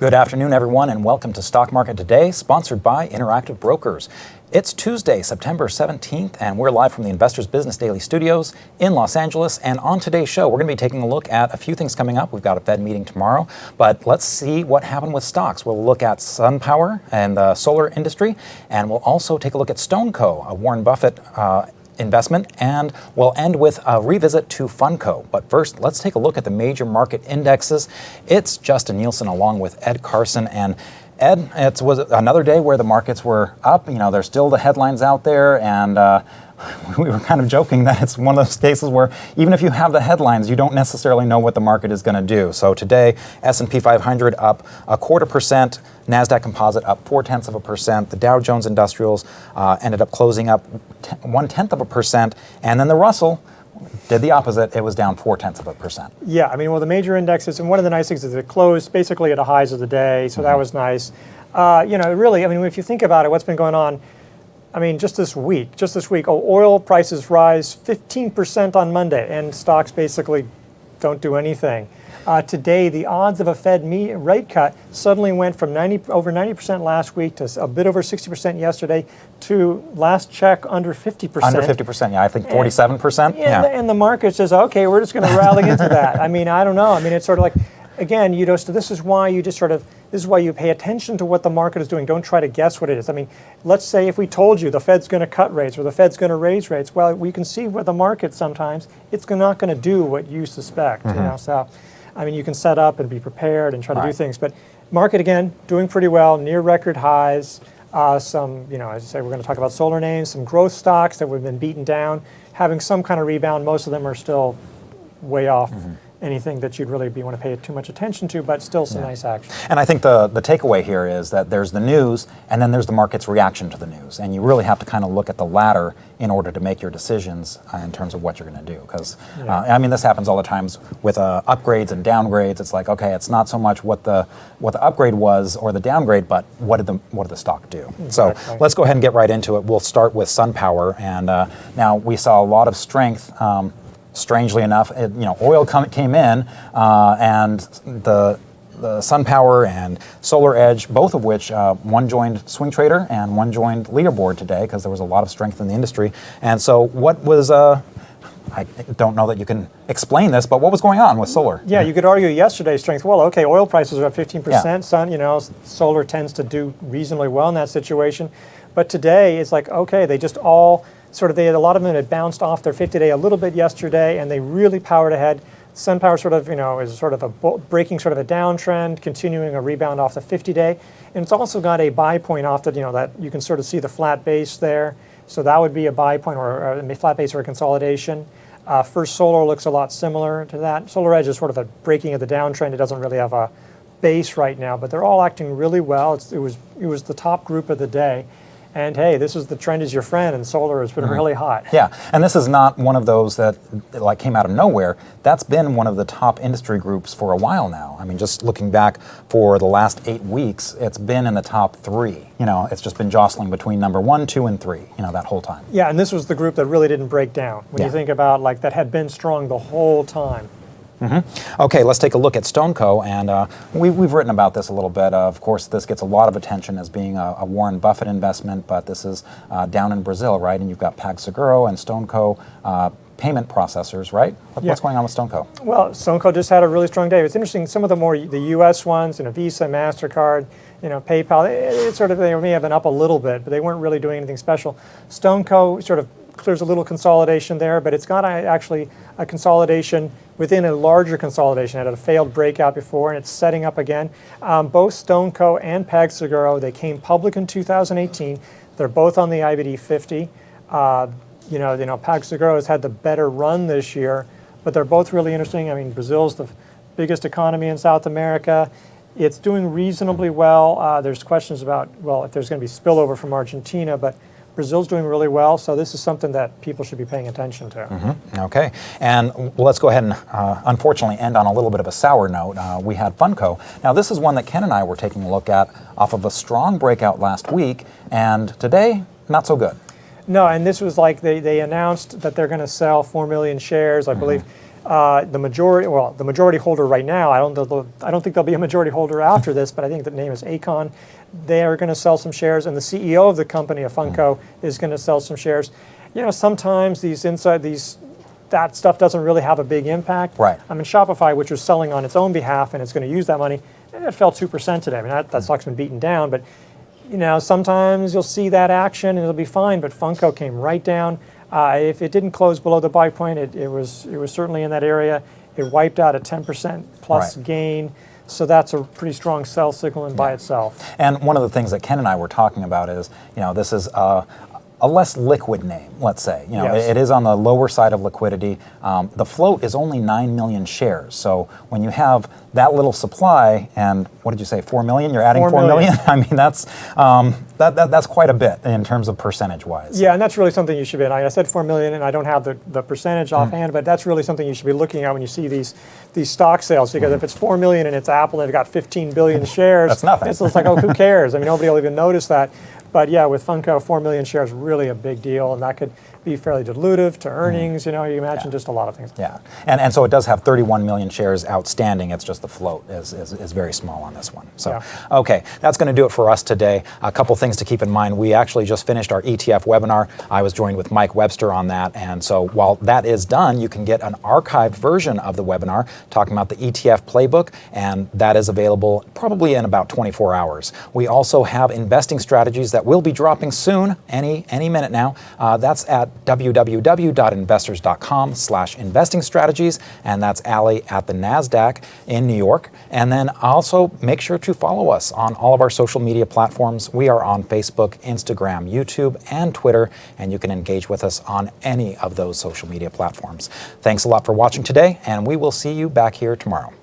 Good afternoon, everyone, and welcome to Stock Market Today, sponsored by Interactive Brokers. It's Tuesday, September 17th, and we're live from the Investors Business Daily Studios in Los Angeles. And on today's show, we're going to be taking a look at a few things coming up. We've got a Fed meeting tomorrow, but let's see what happened with stocks. We'll look at SunPower and the solar industry, and we'll also take a look at StoneCo, a Warren Buffett investment, and we'll end with a revisit to Funko. But first, let's take a look at the major market indexes. It's Justin Nielsen along with Ed Carson. And Ed, it was another day where the markets were up. You know, there's still the headlines out there, and we were kind of joking that it's one of those cases where even if you have the headlines, you don't necessarily know what the market is going to do. So today, S&P 500 up 0.25%, NASDAQ Composite up 0.4%, the Dow Jones Industrials ended up closing up 0.1%, and then the Russell did the opposite. It was down 0.4%. Yeah, I mean, well, the major indexes, and one of the nice things is it closed basically at the highs of the day, so that was nice. You know, really, I mean, if you think about it, what's been going on, I mean, just this week, oil prices rise 15% on Monday, and stocks basically don't do anything. Today, the odds of a Fed rate cut suddenly went from over 90% last week to a bit over 60% yesterday to last check under 50%. Under 50%, yeah, I think 47%. Yeah. And the market says, okay, we're just going to rally into that. I mean, I don't know. I mean, it's sort of like, again, you know, so this is why you just sort of, this is why you pay attention to what the market is doing. Don't try to guess what it is. I mean, let's say if we told you the Fed's going to cut rates or the Fed's going to raise rates, well, we can see what the market sometimes, it's not going to do what you suspect, you know, so. I mean, you can set up and be prepared and try to do things, but market, again, doing pretty well, near record highs. Some, you know, as I say, we're going to talk about solar names, some growth stocks that have been beaten down, having some kind of rebound. Most of them are still way off anything that you'd really want to pay too much attention to, but still some nice action. And I think the takeaway here is that there's the news, and then there's the market's reaction to the news. And you really have to kind of look at the latter in order to make your decisions in terms of what you're going to do. Because, I mean, this happens all the times with upgrades and downgrades. It's like, okay, it's not so much what the upgrade was or the downgrade, but what did the stock do? So let's go ahead and get right into it. We'll start with SunPower. And now we saw a lot of strength. Strangely enough, oil came in, and the SunPower and Solar Edge, both of which one joined Swing Trader and one joined Leaderboard today because there was a lot of strength in the industry. And so, what was I don't know that you can explain this, but what was going on with solar? Yeah, you could argue yesterday's strength. Well, okay, oil prices are up 15%. Solar tends to do reasonably well in that situation, but today it's like, okay, they just all. A lot of them had bounced off their 50-day a little bit yesterday, and they really powered ahead. SunPower is sort of breaking sort of a downtrend, continuing a rebound off the 50-day, and it's also got a buy point off the, that you can sort of see the flat base there. So that would be a buy point or a flat base or a consolidation. First Solar looks a lot similar to that. Solar Edge is sort of a breaking of the downtrend. It doesn't really have a base right now, but they're all acting really well. It was the top group of the day. And hey, this is the trend is your friend, and solar has been really hot. Yeah, and this is not one of those that like came out of nowhere. That's been one of the top industry groups for a while now. I mean, just looking back for the last 8 weeks, it's been in the top 3. It's just been jostling between number 1, 2, and 3. That whole time. Yeah, and this was the group that really didn't break down. When you think about that had been strong the whole time. Okay, let's take a look at StoneCo, and we've written about this a little bit. Of course, this gets a lot of attention as being a Warren Buffett investment, but this is down in Brazil, right? And you've got PagSeguro and StoneCo payment processors, right? What's going on with StoneCo? Well, StoneCo just had a really strong day. It's interesting. Some of the U.S. ones, Visa, MasterCard, PayPal, they may have been up a little bit, but they weren't really doing anything special. StoneCo sort of clears a little consolidation there, but it's got actually a consolidation within a larger consolidation. It had a failed breakout before, and it's setting up again. Both StoneCo and PagSeguro, they came public in 2018. They're both on the IBD 50. PagSeguro has had the better run this year, but they're both really interesting. I mean, Brazil's the biggest economy in South America. It's doing reasonably well. There's questions about, if there's going to be spillover from Argentina, but Brazil's doing really well, so this is something that people should be paying attention to. Okay, and let's go ahead and unfortunately end on a little bit of a sour note. We had Funko. Now this is one that Ken and I were taking a look at off of a strong breakout last week, and today, not so good. No, and this was they announced that they're going to sell 4 million shares, I believe. The majority holder right now, I don't think there'll be a majority holder after this, but I think the name is Acon. They are going to sell some shares, and the CEO of the company, of Funko, is going to sell some shares. You know, sometimes that stuff doesn't really have a big impact. Right. I mean, Shopify, which was selling on its own behalf and it's going to use that money, it fell 2% today. I mean, that stock's been beaten down, but you know, sometimes you'll see that action and it'll be fine. But Funko came right down. If it didn't close below the buy point, it was certainly in that area. It wiped out a 10% plus gain. So that's a pretty strong sell signal in by itself. And one of the things that Ken and I were talking about is, you know, this is a less liquid name, let's say. You know, it is on the lower side of liquidity. The float is only 9 million shares. So when you have that little supply, and what did you say, 4 million? You're adding 4 million? I mean, that's quite a bit in terms of percentage-wise. Yeah, and that's really something you should be. I said 4 million, and I don't have the percentage offhand, but that's really something you should be looking at when you see these stock sales. Because if it's 4 million and it's Apple and they've got 15 billion shares, that's nothing. It's like, oh, who cares? I mean, nobody will even notice that. But yeah, with Funko, 4 million shares really a big deal, and that could be fairly dilutive to earnings. You know, you imagine just a lot of things. Yeah, and so it does have 31 million shares outstanding. It's just the float is very small on this one. So, okay, that's going to do it for us today. A couple things to keep in mind. We actually just finished our ETF webinar. I was joined with Mike Webster on that, and so while that is done, you can get an archived version of the webinar talking about the ETF playbook, and that is available probably in about 24 hours. We also have investing strategies that will be dropping soon, any minute now. That's at www.investors.com/investing strategies, and that's Allie at the NASDAQ in New York. And then also make sure to follow us on all of our social media platforms. We are on Facebook, Instagram, YouTube, and Twitter, and you can engage with us on any of those social media platforms. Thanks a lot for watching today, and we will see you back here tomorrow.